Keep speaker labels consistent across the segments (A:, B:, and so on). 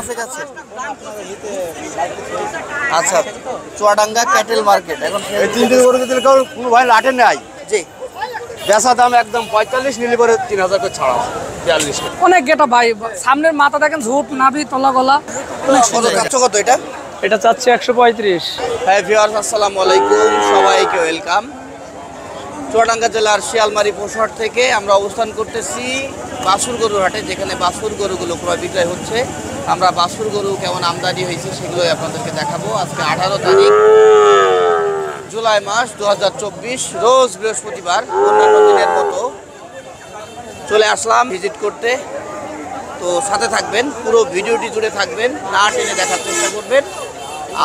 A: আছে কাছে? আচ্ছা, চুয়াডাঙ্গা ক্যাটেল মার্কেট। এখন
B: এই তিনটে গরু যদি কেউ কোনো ভাই লাটে নেয়,
A: জি,
B: বেচা দাম একদম 45, নিলে পরে 3000 করে ছাড়া, 42।
C: অনেক গেটা ভাই, সামনের মাথা দেখেন, ঝুট নাভি তলা গলা অনেক
A: কত
C: সুন্দর।
A: চাচ্ছ কত এটা?
C: এটা চাচ্ছে 135।
A: হ্যাঁ ভিউয়ার্স, আসসালামু আলাইকুম, সবাইকে ওয়েলকাম। চুয়াডাঙ্গা জেলার শিয়ালমারি পশুহাট থেকে আমরা অবস্থান করতেছি বাছুর গরুর হাটে, যেখানে বাছুর গরুগুলো ক্রয় বিক্রয় হচ্ছে। আমরা বাছুর গরু কেমন আমদানি হয়েছে সেগুলোই আপনাদেরকে দেখাবো। আজকে 18 তারিখ জুলাই মাস 2024, রোজ বৃহস্পতিবার। অন্যান্য দিনের মতো চলে আসলাম ভিজিট করতে। তো সাথে থাকবেন, পুরো ভিডিওটি জুড়ে থাকবেন, না টেনে দেখার চেষ্টা করবেন।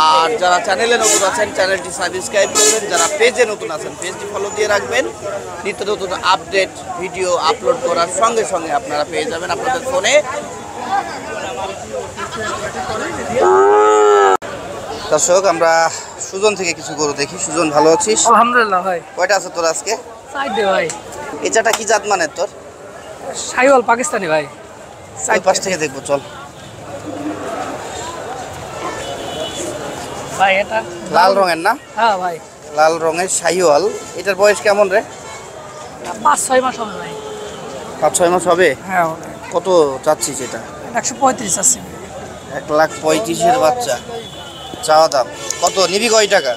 A: আর যারা চ্যানেলে নতুন আছেন চ্যানেলটি সাবস্ক্রাইব করবেন, যারা পেজে নতুন আছেন পেজটি ফলো দিয়ে রাখবেন। নিত্য নতুন আপডেট ভিডিও আপলোড করার সঙ্গে সঙ্গে আপনারা পেয়ে যাবেন আপনাদের ফোনে। দর্শক, আমরা সুজন থেকে কিছু গরু দেখি। সুজন, ভালো আছিস?
C: আলহামদুলিল্লাহ ভাই।
A: কয়টা আছে তোর আজকে?
C: সাইডে ভাই,
A: এটাটা কি জাত মানের তোর?
C: শাহিওয়াল পাকিস্তানি ভাই।
A: ওই পাশ থেকে দেখবো, চল।
C: ভাই এটা
A: লাল রঙের না?
C: হ্যাঁ ভাই,
A: লাল রঙের শাহিওয়াল। এটার বয়স কেমন রে?
C: 5-6 মাস হবে ভাই।
A: 5-6 মাস হবে।
C: হ্যাঁ,
A: কত চাচ্ছিস এটা?
C: 135 আছে।
A: 1,35,000 বাচ্চা চাওয়া দাম। কত নিবি? কয় টাকা?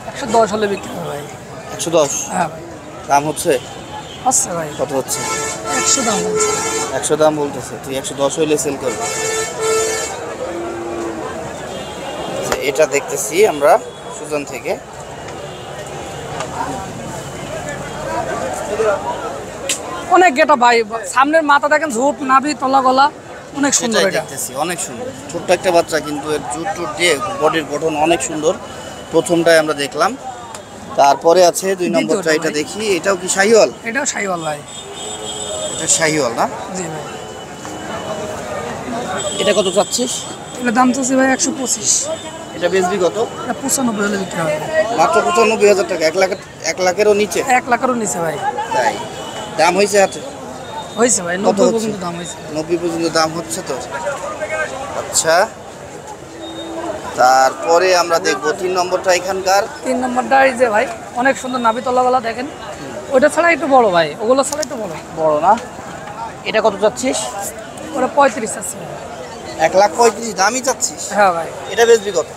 C: 110 হলে বিক্রি হবে ভাই।
A: 110
C: হ্যাঁ ভাই,
A: দাম হচ্ছে?
C: হচ্ছে ভাই।
A: কত হচ্ছে?
C: 100 দাম বলছে।
A: 100 দাম বলতেছে, তুই 110 হইলে সেল করবি। এটা দেখতেছি আমরা সুজন থেকে।
C: অনেক গেটা ভাই, সামনের মাথা দেখেন, ঝুট নাভি তলা গলা অনেক সুন্দর।
A: এটাই
C: এটা
A: দেখতেছি, অনেক সুন্দর। ছোট্ট একটা বাচ্চা, কিন্তু এর জুট টুট দিয়ে বডির গঠন অনেক সুন্দর। প্রথমটাই আমরা দেখলাম, তারপরে আছে 2 নম্বরটা। এটা দেখি, এটাও কি শাহিওয়াল?
C: এটাও শাহিওয়াল ভাই।
A: এটা শাহিওয়াল না?
C: জি ভাই।
A: এটা কত চাচ্ছিস?
C: এটা দাম চাচ্ছি ভাই 125।
A: এটা বেচবি কত?
C: এটা 95 হলে বিক্রি হবে।
A: মাত্র 95,000 টাকা? 1 লাখেরও নিচে?
C: 1 লাখেরও নিচে ভাই।
A: তাই দাম হয়েছে হাটে?
C: হয়েছে ভাই, 90 পর্যন্ত দাম হয়েছে।
A: 90 পর্যন্ত দাম হচ্ছে তো। আচ্ছা, তারপরে আমরা দেখবো 3 নম্বরটা। এখানকার
C: 3 নম্বরটা এই যে ভাই, অনেক সুন্দর নাভি তলা গলা দেখেন। ওইটা ছাড়া একটু বড় ভাই, ওগুলো ছাড়া একটু বড়।
A: বড় না? এটা কত চাচ্ছিস?
C: ওটা 35 আছে।
A: 1,35,000 দামই চাচ্ছিস?
C: হ্যাঁ ভাই।
A: এটা বেচবি কত?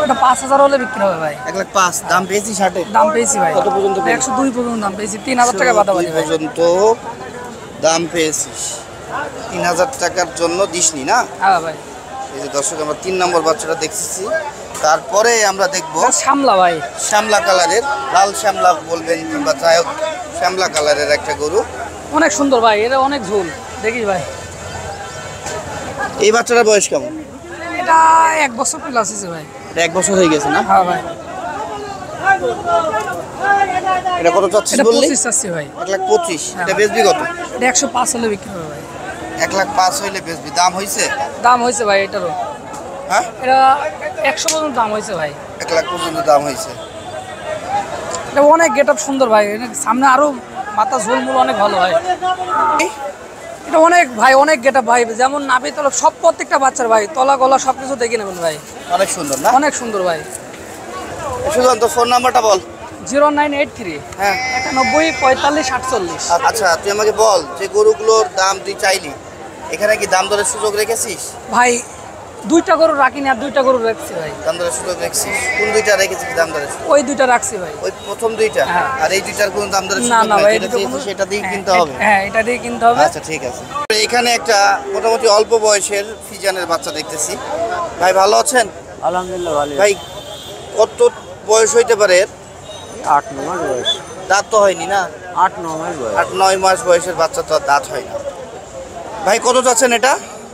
C: ওটা 5,000 হলে বিক্রি হবে ভাই।
A: 1,05,000 দাম পেয়েছিস হাটে?
C: দাম পেয়েছি ভাই।
A: কত পর্যন্ত পেয়েছিস?
C: 102 পর্যন্ত দাম পেয়েছি। 3,000 টাকা বাদাবাদি ভাই।
A: পর্যন্ত দাম পেয়েছিস। 3,000 টাকার জন্য দিসনি না?
C: হ্যাঁ ভাই।
A: এই যে দর্শক, আমরা 3 নম্বর বাচ্চাটা দেখতেছি। তারপরে আমরা দেখবো
C: এটা শ্যামলা ভাই।
A: শ্যামলা কালারের, লাল শ্যামলা বলবেন কিংবা যাই হোক, শ্যামলা কালারের একটা গরু।
C: অনেক সুন্দর ভাই, এটা অনেক ঝুল দেখিস ভাই।
A: এই বাচ্চাটার বয়স কেমন?
C: এটা 1 বছর প্লাস আছে ভাই।
A: এটা 1 বছর হয়ে গেছে না?
C: হ্যাঁ ভাই।
A: এটা কত চাচ্ছিস
C: এটা
A: বললি?
C: 25 আছে ভাই।
A: 1,25,000। এটা বেচবি কত?
C: এটা 105 হলে বিক্রি হবে ভাই।
A: 1,05,000 হইলে বেচবি। দাম হয়েছে?
C: দাম হয়েছে ভাই এটারও।
A: হ্যাঁ,
C: এটা 100 পর্যন্ত দাম হয়েছে ভাই।
A: 1,00,000 পর্যন্ত দাম হয়েছে।
C: এটা অনেক গেট আপ সুন্দর ভাই। এটা সামনে আরো মাথা ঝোলমুল অনেক ভালো হয়। এটা অনেক ভাই, অনেক গেট আপ ভাই, যেমন নাভি তলা সব প্রত্যেকটা বাচ্চার ভাই, তলা গলা সব কিছু দেখে নেবেন ভাই।
A: অনেক সুন্দর না?
C: অনেক সুন্দর ভাই।
A: সুজন, তোর ফোন নাম্বারটা বল।
C: 0983
A: হ্যাঁ,
C: 91 45 48।
A: আচ্ছা, তুই আমাকে বল যে গরুগুলোর দাম তুই চাইলি, এখানে কি দাম দরের সুযোগ রেখেছিস?
C: ভাই 2টা গরু রাখিনি, আর 2টা গরু রাখছি ভাই।
A: দাম দরের সুযোগ রেখেছিস? কোন 2টা রেখেছিস দাম দরের সুযোগ?
C: ওই 2টা রাখছি ভাই।
A: ওই প্রথম 2টা?
C: হ্যাঁ।
A: আর এই 2টার কোনো দাম দরের
C: না
A: সুযোগ
C: না
A: নাই?
C: ভাই,
A: যেটা চেয়েছিস সেটা দিয়ে কিনতে হবে?
C: হ্যাঁ, এটা দিয়ে কিনতে হবে।
A: আচ্ছা, ঠিক আছে। এখানে একটা মোটামুটি অল্প বয়সের ফিজানের বাচ্চা দেখতেছি। ভাই ভালো আছেন?
B: আলহামদুলিল্লাহ ভালো।
A: ভাই কত বয়স হইতে পারে এর?
B: 8-9 মাস বয়স।
A: দাঁত তো হয়নি না?
B: 8-9 মাস বয়স।
A: 8-9 মাস বয়সের বাচ্চা তো আর দাঁত হয় না। ভাই কত চাচ্ছেন এটা?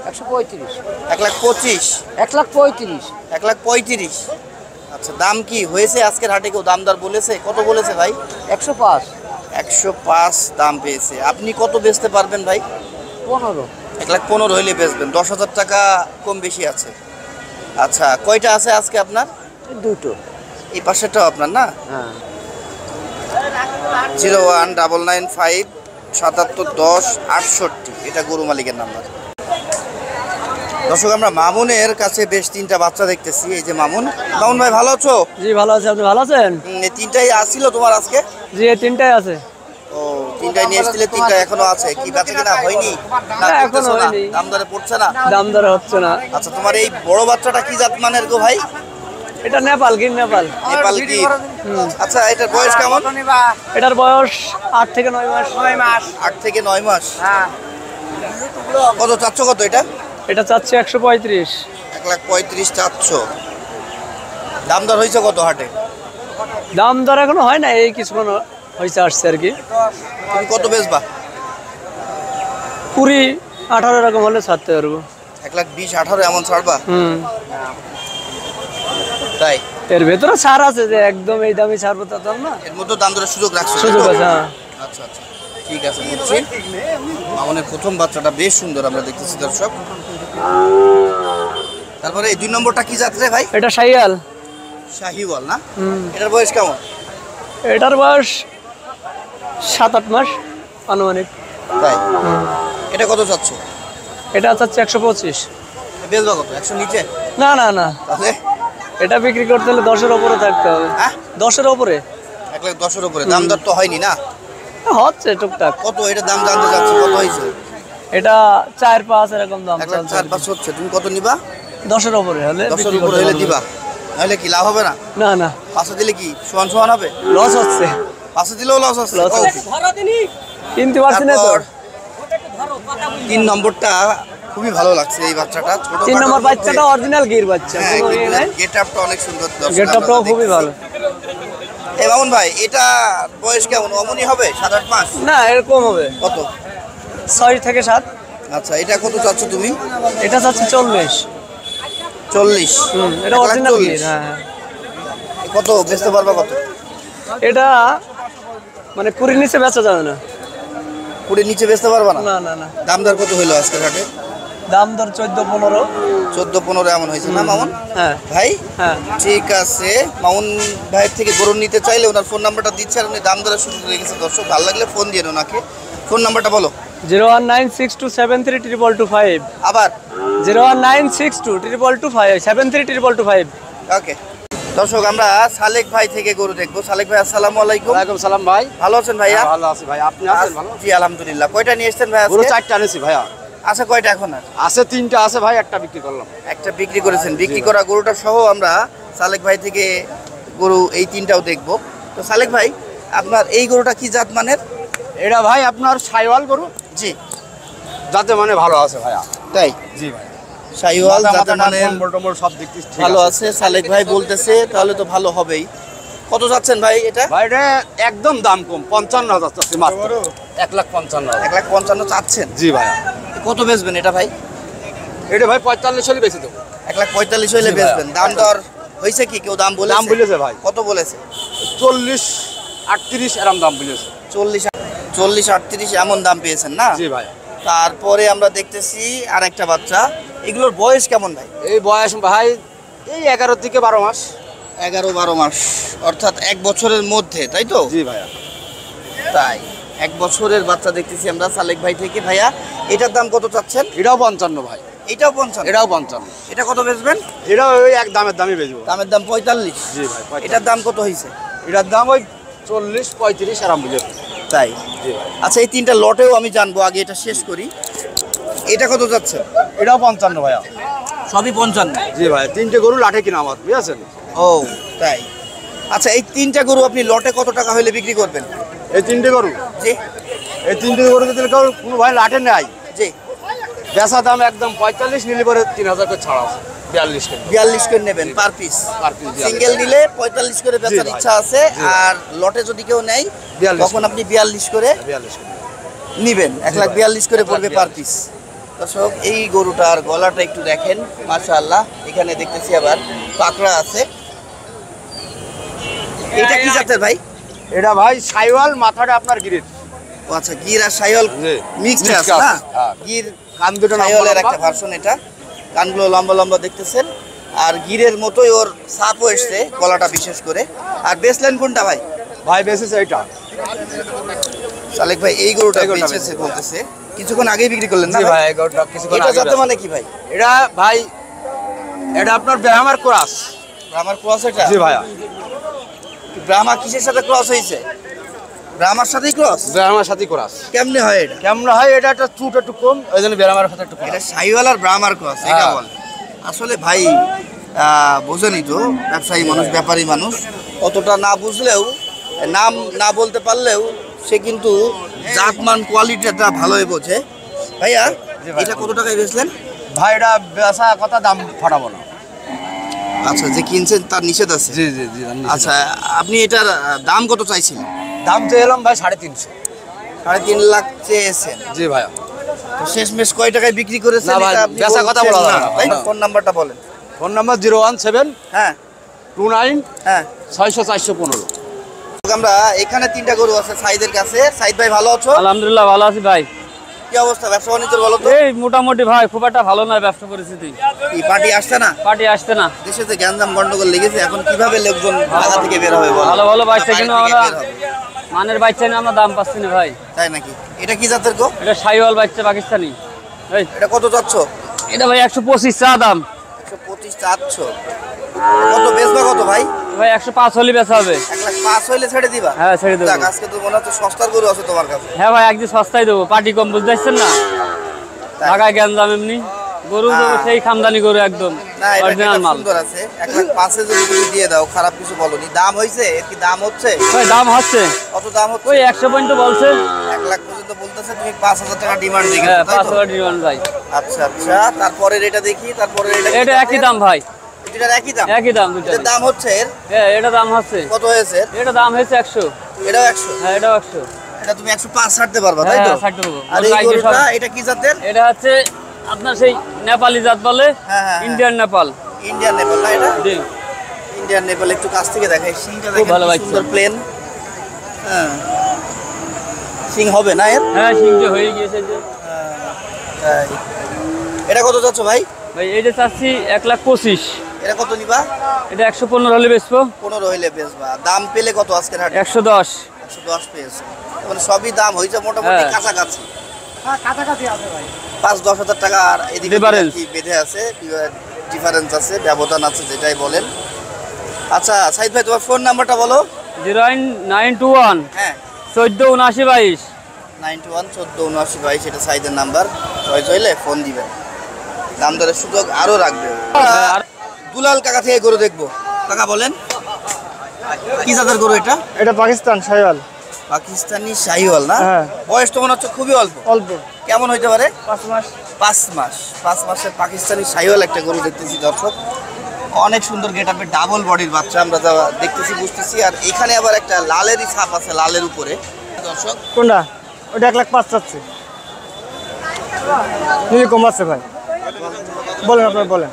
C: 135।
A: 1,25,000?
C: 135।
A: 1,35,000। আচ্ছা, দাম কি হয়েছে আজকের হাটে? কেউ দামদার বলেছে? কত বলেছে ভাই?
C: 105।
A: 105 দাম পেয়েছে। আপনি কত বেচতে পারবেন ভাই?
C: 15।
A: 1,15,000 হইলে বেচবেন। 10,000 টাকা কম বেশি আছে। আচ্ছা, কয়টা আছে আজকে আপনার?
C: 2টো।
A: এই পাশেরটাও আপনার না?
B: হ্যাঁ।
A: 0199571068। এটা গরু মালিকের নাম্বার। দর্শক আমরা মামুনের কাছে বেশ তিনটা বাচ্চা দেখতেছি। এই যে মামুন ভাই ভালো আছো?
C: জি ভালো আছে, আপনি ভালো আছেন?
A: এই তিনটাই আসছিল তোমার আজকে?
C: জি এই তিনটাই আছে।
A: ও তিনটাই নিয়ে এসেছিলে, তিনটা এখনো আছে, কি বেচা কিনা হয়নি? না
C: এখনো হয়নি।
A: দাম দরে পড়ছে না?
C: দাম দর হচ্ছে না।
A: আচ্ছা তোমার এই বড় বাচ্চাটা কি জাত মানের গো ভাই?
C: এটা নেপাল গির, নেপাল।
A: নেপাল কি? আচ্ছা এটার বয়স কেমন?
C: এটার বয়স 8 থেকে 9 মাস।
A: 8 থেকে 9 মাস। কত চাচ্ছ কত এটা?
C: এটা চাচ্ছে 135।
A: 1,35,000 চাচ্ছ। দাম দর হয়েছে কত হাটে?
C: দাম দর এখনো হয় না, এই কিছুক্ষণ হয়েছে আসছে আর কি।
A: তুমি কত বেচবা?
C: 20-18 এরকম হলে ছাড়তে পারবো।
A: 1,20,000-18 এমন ছাড়বা? তাই
C: এর ভেতরে ছাড় আছে, যে একদম এই দামে ছাড়বো তা তো না।
A: এর মধ্যে দাম দরের সুযোগ রাখছো?
C: সুযোগ আছে, হ্যাঁ।
A: আচ্ছা আচ্ছা ঠিক আছে বুঝছি। মামুনের প্রথম বাচ্চাটা বেশ সুন্দর আমরা দেখতেছি দর্শক। তারপরে এই 2 নম্বরটা কি জাত রে ভাই?
C: এটা শাহিয়াল।
A: শাহিওয়াল না? এটার বয়স কেমন?
C: এটার বয়স 7-8 মাস আনুমানিক।
A: তাই এটা কত চাচ্ছ?
C: এটা চাচ্ছে 125।
A: বেচবা কত? 100 নিচে?
C: না না না,
A: তাহলে
C: এটা বিক্রি করতে হলে 10-এর উপরে থাকতে হবে।
A: হ্যাঁ
C: 10-এর উপরে।
A: 1,10,000 উপরে দাম দর তো হয়নি না?
C: হচ্ছে টুকটাক।
A: কত এটা দাম জানতে চাচ্ছি, কত হয়েছে?
C: এটা 4-5 এরকম দাম চলছে।
A: 1,04,500 হচ্ছে। তুমি কত নিবা?
C: 10-এর উপরে হলে
A: 10,000
C: বিক্রি
A: উপরে
C: করতে
A: হলে
C: পারবো।
A: দিবা, নাহলে কি লাভ হবে না?
C: না না,
A: পাঁচশো দিলে কি সমান সমান হবে?
C: লস হচ্ছে।
A: 500 দিলেও লস হচ্ছে।
C: লস হচ্ছে, কিনতে পারছি না তো।
A: তারপর 3 নম্বরটা খুবই ভালো লাগছে, এই বাচ্চাটা ছোট।
C: 3 নম্বর বাচ্চাটা অরিজিনাল গির বাচ্চা, কোনো ইয়ে নাই।
A: গেটআপটা অনেক সুন্দর।
C: গেটআপটাও খুবই ভালো।
A: এই মামুন ভাই এটা বয়স কেমন? অমনি হবে 7-8 মাস?
C: না এরকম হবে,
A: কত?
C: 6 থেকে 7।
A: আচ্ছা এটা কত চাচ্ছ তুমি?
C: এটা চাচ্ছে 40।
A: 40?
C: এটা অরিজিনাল গির, হ্যাঁ।
A: কত বেচতে পারবা কত?
C: এটা মানে 20 নিচে বেচা যাবে না।
A: 20 নিচে বেচতে পারবা না?
C: না না না।
A: দাম দর কত হইলো আজকের হাটে?
C: দাম দর 14-15।
A: 14-15 এমন হয়েছে না মামুন
C: হ্যাঁ
A: ভাই?
C: হ্যাঁ।
A: ঠিক আছে, মামুন ভাইয়ের থেকে গরু নিতে চাইলে ওনার ফোন নাম্বারটা দিচ্ছে, আর উনি দাম দরের সুযোগ রেখেছে দর্শক। ভালো লাগলে ফোন দিয়ে ওনাকে। ফোন নাম্বারটা বলো।
C: 01962732225।
A: আবার
C: 019622225
A: ওকে দর্শক আমরা সালেক ভাই থেকে গরু দেখবো। সালেক ভাই আসসালামু আলাইকুম।
B: ওয়ালাইকুম সালাম ভাই।
A: ভালো আছেন ভাইয়া?
B: ভালো আছি ভাই, আপনি আছেন ভালো?
A: জি আলহামদুলিল্লাহ। কয়টা নিয়ে এসেছেন ভাই
B: গরু
A: আজকে?
B: 4টা আনেছি ভাইয়া।
A: আছে কয়টা এখন? আর
B: আছে 3টা আছে ভাই, একটা বিক্রি করলাম।
A: একটা বিক্রি করেছেন। বিক্রি করা গরুটা সহ আমরা সালেক ভাই থেকে গরু এই 3টাও দেখবো। তো সালেক ভাই আপনার এই গরুটা কি জাত মানের?
B: এটা ভাই আপনার শাহিওয়াল গরু,
A: জি
B: যাতে মানে ভালো আছে ভাইয়া।
A: তাই
B: জি ভাই,
A: শাহিওয়াল জাত মানের
B: টম্বল সব দিক থেকে ঠিক
A: ভালো আছে। সালেক ভাই বলতেছে তাহলে তো ভালো হবেই। কত যাচ্ছেন ভাই এটা?
B: ভাই এটা একদম দাম কম, 55,000 চাচ্ছি মাত্র। 1,55,000।
A: 1,55,000 চাচ্ছেন?
B: জি ভাইয়া।
A: কত বেচবেন এটা ভাই?
B: এটা ভাই 45 হলে বেশি দেবো।
A: 1,45,000 হলে
B: জি ভাইয়া।
A: বেচবেন। দাম দর হয়েছে কি? কেউ দাম বলেছে?
B: দাম বলেছে ভাই।
A: কত বলেছে?
B: 40, 38 এরকম দাম বলেছে।
A: 40-38 এমন দাম পেয়েছেন না?
B: জি ভাই।
A: তারপরে আমরা দেখতেছি আর একটা বাচ্চা। এগুলোর বয়স কেমন ভাই?
B: এই বয়স ভাই এই 11 থেকে 12 মাস।
A: 11-12 মাস, অর্থাৎ 1 বছরের মধ্যে, তাই তো?
B: জি ভাইয়া।
A: তাই 1 বছরের বাচ্চা দেখতেছি আমরা সালেক ভাই থেকে। ভাইয়া এটার দাম কত চাচ্ছেন?
B: এটাও 55 ভাই।
A: এটাও 55?
B: এটাও 55।
A: এটা কত বেচবেন?
B: এটাও ওই এক দামের দামই বেচবো।
A: দামের দাম 45?
B: জি ভাই 45।
A: এটার দাম কত হয়েছে?
B: এটার দাম ওই 40-35 এরকম বুঝেছে।
A: তাই
B: জি ভাই।
A: আচ্ছা এই 3টা লটেও আমি জানবো, আগে এটা শেষ করি। এটা কত যাচ্ছে?
B: এটাও 55 ভাইয়া।
A: সবই 55?
B: জি ভাই, 3টে গরু লাঠে কিনা আমার, বুঝেছেন?
A: ও তাই। আচ্ছা এই 3টা গরু আপনি লটে কত টাকা হলে বিক্রি করবেন?
B: এই 3টে গরু,
A: জি
B: এই 3টে গরু যদি কেউ কোনো ভাই লাঠে নেয়,
A: জি
B: বেচা দাম একদম 45 নিলে পরে 3,000 করে ছাড় আছে। 42 করে
A: 42 করে নেবেন per piece?
B: Per piece.
A: Single নিলে 45 করে বেচার
B: ভাই।
A: ইচ্ছা আছে, আর লটে যদি কেউ নেয়
B: 42
A: তখন আপনি 42 করে
B: 42 করে।
A: নিবেন। 1,42,000 করে পড়বে পার পিস। দর্শক এই গরুটার গলাটা একটু দেখেন, মাশাআল্লাহ। এখানে দেখতেছি আবার পাকড়া আছে। এটা কি জাতের ভাই?
B: এটা ভাই শাহিওয়াল, মাথাটা আপনার গিরিট।
A: ও আচ্ছা, গির আর শাহিওয়াল
B: জি।
A: মিক্সড আছে
B: Mixed
A: না?
B: আছে, হ্যাঁ।
A: গির
B: কান দুটো
A: শাহিওয়ালের
B: লম্বা
A: একটা
B: লম্বা।
A: ভার্সন এটা। কানগুলো লম্বা লম্বা দেখতেছেন, আর গিরের মতোই ওর সাপও এসছে, গলাটা বিশেষ করে। আর বেসলাইন কোনটা ভাই?
B: ভাই বেসিস এইটা।
A: সালেক ভাই এই গরুটা
B: এই গরুটা
A: বেচেছে বলতেছে, কিছুক্ষণ আগেই বিক্রি করলেন না
B: জি
A: ভাই?
B: ভাই, এগারোটা কিছুক্ষণ
A: এটা
B: আগে
A: যাতে
B: বেচা।
A: মানে কি ভাই?
B: এটা ভাই, এটা আপনার ব্রাহ্মার ক্রস।
A: ব্রাহ্মার ক্রস এটা?
B: জি ভাইয়া,
A: ব্রাহ্মা কিসের সাথে ক্রস হয়েছে? ব্রাহ্মার সাথেই ক্রস?
B: ব্রাহ্মার সাথে ক্রস।
A: কেমনে হয় এটা?
B: কেমন হয়, এটা একটা চুট একটু কম, ওই জন্য ব্রাহ্মার সাথে একটু কম।
A: এটা শাহিওয়াল আর ব্রাহ্মার ক্রস, এটা
B: হ্যাঁ।
A: বলে। আসলে ভাই বোঝেনি তো, ব্যবসায়ী মানুষ, ব্যাপারী মানুষ, অতটা না বুঝলেও, নাম না বলতে পারলেও সে কিন্তু জাতমান কোয়ালিটিটা ভালোই বোঝে। ভাইয়া
B: জি ভাই।
A: এটা কত টাকায় বেচলেন?
B: ভাই এটা বেচা কথা, দাম ফাটাবো না।
A: আচ্ছা, যে কিনছেন তার নিষেধ আছে?
B: জি জি জি।
A: আচ্ছা, আপনি এটার দাম কত চাইছিলেন?
B: দাম তো এলাম ভাই 350।
A: 3.5 লাখ চেয়েছেন,
B: জি ভাইয়া।
A: তো শেষমেশ কয় টাকায় বিক্রি করেছেন?
B: না ভাই,
A: এটা আপনি
B: বেচা কথা
A: বলছেন
B: বলা যাবে
A: না,
B: না।
A: ভাই
B: না।
A: ফোন নাম্বারটা বলেন।
B: ফোন নাম্বার 01729
A: হ্যাঁ হ্যাঁ
B: 600 415।
A: আমরা এখানে 3টা গরু আছে সাইদের কাছে। সাইদ ভাই ভালো আছো?
D: আলহামদুলিল্লাহ ভালো আছি ভাই।
A: কি অবস্থা ব্যবসা বাণিজ্যের বলো তো?
D: এই মোটামুটি ভাই, খুব একটা ভালো নয় ব্যবসা পরিস্থিতি।
A: কি পার্টি আসছে না?
D: পার্টি আসছে না।
A: দেশে যে গ্যাঞ্জাম গন্ডগোল লেগেছে, এখন কিভাবে লোকজন ঢাকা থেকে বের হবে বলো?
D: ভালো ভালো বাচ্চা
A: বাইরে
D: কিনো
A: থেকে
D: আমরা,
A: বের হবে।
D: মানের বাচ্চা নিয়ে আমরা দাম পাচ্ছি না ভাই।
A: তাই নাকি? এটা কি জাতের গো?
D: এটা শাহিওয়াল বাচ্চা পাকিস্তানি। এই
A: এটা কত যাচ্ছ?
D: এটা ভাই 125 চা দাম।
A: 125 চাচ্ছ, কত বেচবা কত ভাই?
D: ভাই 105 হলে বেচা হবে।
A: 1,05,000 হইলে ছেড়ে দিবা?
D: হ্যাঁ ছেড়ে দেবো।
A: যাক, আজকে তো মনে হচ্ছে সস্তার গরু আছে তোমার কাছে।
D: হ্যাঁ ভাই, একদিন সস্তায় দেবো, পার্টি কম, বুঝতে পারছেন না? ঢাকায় গ্যাঞ্জাম এমনি গরু দেবো,
A: হ্যাঁ।
D: সেই খামদানি গরু একদম
A: না, এটা
D: অরিজিনাল
A: একটা
D: মাল।
A: সুন্দর আছে। 1,05,000 যদি তুমি দিয়ে দাও, খারাপ কিছু বলনি। দাম হয়েছে? এর কি দাম হচ্ছে?
D: ভাই দাম হচ্ছে
A: কত দাম হচ্ছে?
D: ওই 100 পর্যন্ত বলছে।
A: 1 লাখ পর্যন্ত বলতেছে, তুমি 5,000 টাকা ডিমান্ড
D: হ্যাঁ
A: দিয়েছো, তাই তো?
D: 500 ডিমান্ড ভাই।
A: আচ্ছা আচ্ছা, তারপরে এটা দেখি, তারপরে
D: এটা একই দাম ভাই,
A: এটার একই দাম?
D: একই দাম দুটো।
A: এটার দাম হচ্ছে এর?
D: হ্যাঁ এটা দাম হচ্ছে,
A: কত হয়েছে?
D: এটা দাম হয়েছে 100।
A: এটাও 100?
D: হ্যাঁ এটাও 100।
A: এটা তুমি 105 ছাড়তে পারবা, তাই তো?
D: হ্যাঁ, ছাড়তে পারবো।
A: আর এই
D: ওর আগে
A: গরুটা
D: সব-
A: এটা কি জাতের?
D: এটা হচ্ছে আপনার সেই নেপালি জাত বলে,
A: হ্যাঁ, হ্যাঁ,
D: ইন্ডিয়ান নেপাল।
A: ইন্ডিয়ান নেপাল না এটা?
D: জি
A: ইন্ডিয়ান নেপাল, একটু কাছ থেকে দেখাই। সিংটা
D: খুব
A: দেখেন,
D: ভালো
A: কি
D: বাচ্চা।
A: সুন্দর প্লেন। হ্যাঁ, সিং হবে না এর?
D: হ্যাঁ সিংটা হয়ে গিয়েছে যে।
A: তাই। এটা কত যাচ্ছ ভাই?
D: ভাই এইটা চাচ্ছি 1,25,000।
A: এটা কত নিবা?
D: এটা 115 হলে বেচবো।
A: 15 হইলে বেচবা। দাম পেলে কত আজকের হাটে?
D: 110।
A: 110 পেয়েছে, মানে সবই দাম হয়েছে মোটামুটি
D: হ্যাঁ।
A: কাছাকাছি। 5-10 হাজার টাকা আর এদিকে
D: Difference।
A: কি বেঁধে আছে, ডিফারেন্স আছে, ব্যবধান আছে, যেটাই বলেন। আচ্ছা সাইদ ভাই, তোমার ফোন নাম্বারটা বলো।
D: 09921
A: হ্যাঁ,
D: 147922।
A: 91147922, এটা সাইদের নাম্বার। চয়েস হইলে ফোন দিবেন, দাম দরের সুযোগ আরো রাখবে।
D: আর
A: দুলাল কাকা থেকে গরু দেখবো। কাকা বলেন, কি জাতের গরু এটা?
E: এটা পাকিস্তান শাহিওয়াল।
A: পাকিস্তানি শাহিওয়াল না?
E: হ্যাঁ।
A: বয়স তো মনে হচ্ছে খুবই অল্প।
E: অল্প
A: কেমন হইতে পারে?
E: 5 মাস।
A: 5 মাস। 5 মাসের পাকিস্তানি শাহিওয়াল একটা গরু দেখতেছি দর্শক। অনেক সুন্দর গেট আপে, ডাবল বডির বাচ্চা আমরা যা দেখতেছি বুঝতেছি। আর এখানে আবার একটা লালেরই ছাপ আছে, লালের উপরে দর্শক।
E: কোনটা? ওটা 1,05,000 চাচ্ছে। নিলে কম আছে ভাই, বলেন আপনার বলেন।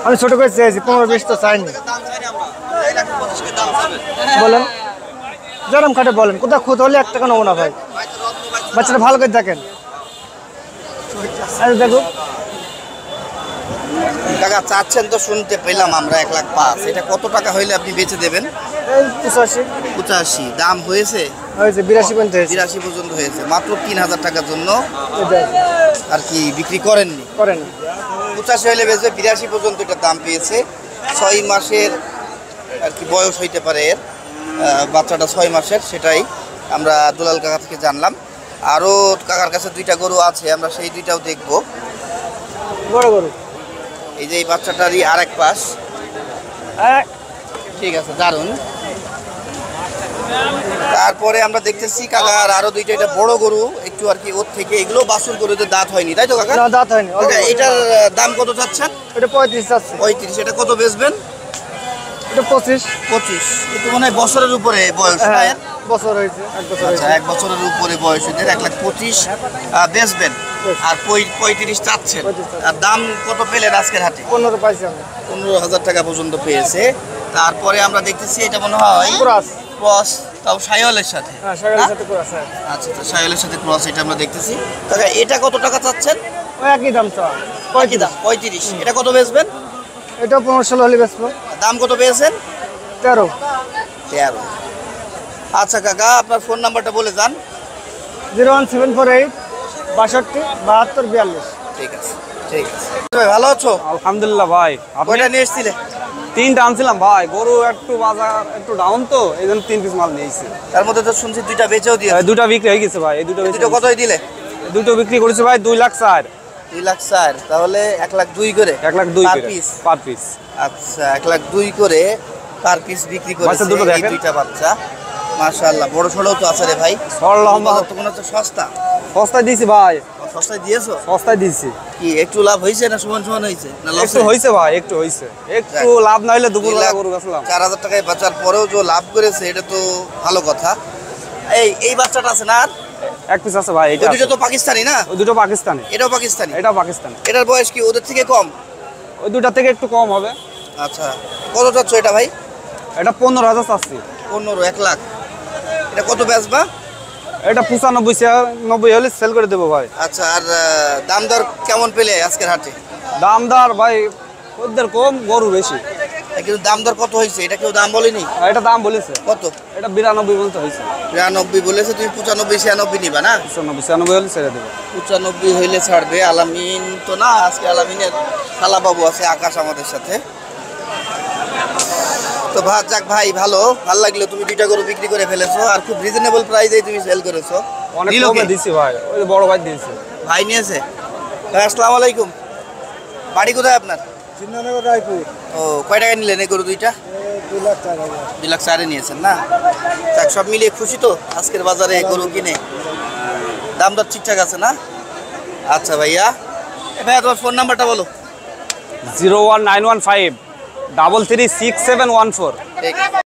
E: আমি ছোট করে চেয়েছি, 15-20 তো চাইনি। বলেন যেরম খাটে বলেন, কোথাও খুঁত হলে 1 টাকা নেবো না ভাই। বাচ্চাটা ভালো করে দেখেন। আরে দেখো,
A: টাকা চাচ্ছেন তো শুনতে পেলাম আমরা 1,05,000। এটা কত টাকা হইলে আপনি বেচে দেবেন?
E: এই 85
A: 85 দাম হয়েছে?
E: হয়েছে, 82 পর্যন্ত হয়েছে।
A: 82 পর্যন্ত হয়েছে, মাত্র 3,000 টাকার জন্য
E: এটাই।
A: আর কি বিক্রি করেননি।
E: করেন
A: 85 হইলে বেচবে, 82 পর্যন্ত এটা দাম পেয়েছে। 6 মাসের আর কি বয়স হইতে পারে এর। বাচ্চাটা 6 মাসের, সেটাই আমরা দুলাল কাকা থেকে জানলাম। আরও কাকার কাছে 2টা গরু আছে, আমরা সেই 2টাও দেখব।
E: বড় গরু।
A: এই যে এই বাচ্চাটারই আরেক পাশ। ঠিক আছে, দারুণ। তারপরে আমরা দেখতেছি কাকার আরো 2টা, এটা বড় গরু একটু আর কি ওর থেকে। এগুলো বাছুর গরুতে দাঁত হয়নি, তাই তো কাকা?
E: না দাঁত হয়নি।
A: কাকা, এটার দাম কত চাচ্ছেন?
E: এটা 35 চাচ্ছে।
A: 35। এটা কত বেচবেন?
E: এটা 25।
A: 25। একটু মনে হয় বছরের উপরে বয়স না
E: হ্যাঁ,
A: এর?
E: বছর হয়েছে, 1 বছর
A: আচ্ছা,
E: হয়েছে।
A: 1 বছরের উপরে বয়স এদের। 1,25,000 বেচবেন, আর 35 চাচ্ছেন।
E: 35
A: আর দাম কত পেলেন আজকের হাটে?
E: 15 পাইছি আমি।
A: 15,000 টাকা পর্যন্ত পেয়েছে। তারপরে আমরা দেখতেছি এটা মনে হয়
E: ক্রস।
A: ক্রস, তাও শাহিওয়ালের সাথে।
E: হ্যাঁ শাহিওয়ালের সাথে ক্রস। হ্যাঁ
A: আচ্ছা, তো শাহিওয়ালের সাথে ক্রস, এটা আমরা দেখতেছি। কাকা, এটা কত টাকা চাচ্ছেন?
E: ওই একই দাম চা।
A: কি দাম? 35। এটা কত বেচবেন?
E: এটা 15-16 হলে বেচবো।
A: দাম কত পেয়েছেন?
E: 13।
A: 13। আচ্ছা কাকা, আপনার ফোন নাম্বারটা বলে যান।
E: 01748 62 72 42।
A: ঠিক আছে ঠিক আছে ভাই ভালো আছো?
B: আলহামদুলিল্লাহ ভাই।
A: কয়টা নিয়ে এসেছিলে?
B: 3টা আনছিলাম ভাই, গরু একটু বাজার একটু ডাউন তো এই জন্য 3 পিস মাল নিয়েছি।
A: তার মধ্যে তো শুনছি 2টা বেচেও দিয়েছো।
B: 2টা বিক্রি হয়ে গেছে ভাই, এই 2টো
A: দুটো কতই দিলে?
B: 2টো বিক্রি করেছি ভাই 2,04,000।
A: 2,04,000 তাহলে 1,02,000 করে
B: 1,02,000
A: পার
B: করে
A: পিস।
B: Per piece.
A: আচ্ছা 1,02,000 করে পার পিস বিক্রি
B: বাচ্চা
A: করেছে
B: দুটো
A: এই
B: দেখেন।
A: 2টা বাচ্চা। মাশাআল্লাহ বড় সড়ও তো আছে রে ভাই।
B: সরল লম্বা
A: তো মনে হচ্ছে সস্তা।
B: সস্তায় দিয়েছি ভাই,
A: সস্তায় দিয়েছো?
B: সস্তায় দিয়েছি।
A: কি একটু লাভ হয়েছে না সমান সমান হয়েছে না লস?
B: একটু হয়েছে ভাই, একটু হয়েছে। একটু লাভ না হলে দুপুরবেলা গরু বেচলাম।
A: 4,000 টাকায় বাচ্চার পরেও যে লাভ করেছে এটা তো ভালো কথা। এই বাচ্চাটা আছে না আর?
B: এক পিস আছে ভাই,
A: ওই
B: এটা
A: দুটো তো পাকিস্তানি না?
B: ওই 2টো পাকিস্তানি,
A: এটাও পাকিস্তানি?
B: এটাও পাকিস্তানি।
A: এটার বয়স কি ওদের থেকে কম?
B: ওই 2টা থেকে একটু কম হবে।
A: আচ্ছা কত চাচ্ছ এটা ভাই?
B: এটা 15,000 চাচ্ছি।
A: 15 1 লাখ। এটা কত বেচবা?
B: এটা 95 হলে সেল করে দেবো ভাই।
A: আচ্ছা আর দাম দর কেমন পেলে আজকের হাটে?
B: দাম দর ভাই ওদের কম, গরু বেশি।
A: কিন্তু দাম দর কত হয়েছে এটা কেউ দাম বলেনি?
B: এটা দাম বলেছে
A: কত?
B: এটা 92 বলতে হয়েছে।
A: 92 বলেছে, তুমি 95 96 নিবা না?
B: 95 হলে ছেড়ে দেবো।
A: 95 হইলে ছাড়বে। আলামিন তো না, আজকে আলামিনের খালা বাবু আছে আকাশ আমাদের সাথে। তো যাক ভাই ভালো লাগলো, তুমি 2টা গরু বিক্রি করে ফেলেছো আর খুব রিজনেবল প্রাইসেই তুমি সেল করেছো।
B: অনেক
A: নিল
B: কমে
A: কে?
B: দিছি ভাই, ওই বড় ভাই দিয়েছে।
A: ভাই নিয়েছে? ভাই আসসালামু আলাইকুম। বাড়ি কোথায় আপনার?
E: চিন্নানগর রায়পুর।
A: ও কয় টাকা নিলেন এই গরু 2টা?
E: 2,04,000।
A: 2,04,000 নিয়েছেন না? যাক সব মিলিয়ে খুশি তো আজকের বাজারে গরু কিনে? দাম দর ঠিকঠাক আছে না? আচ্ছা ভাইয়া। ভাইয়া তোমার ফোন নাম্বারটা বলো।
B: 01915 336714।
A: ঠিক আছে।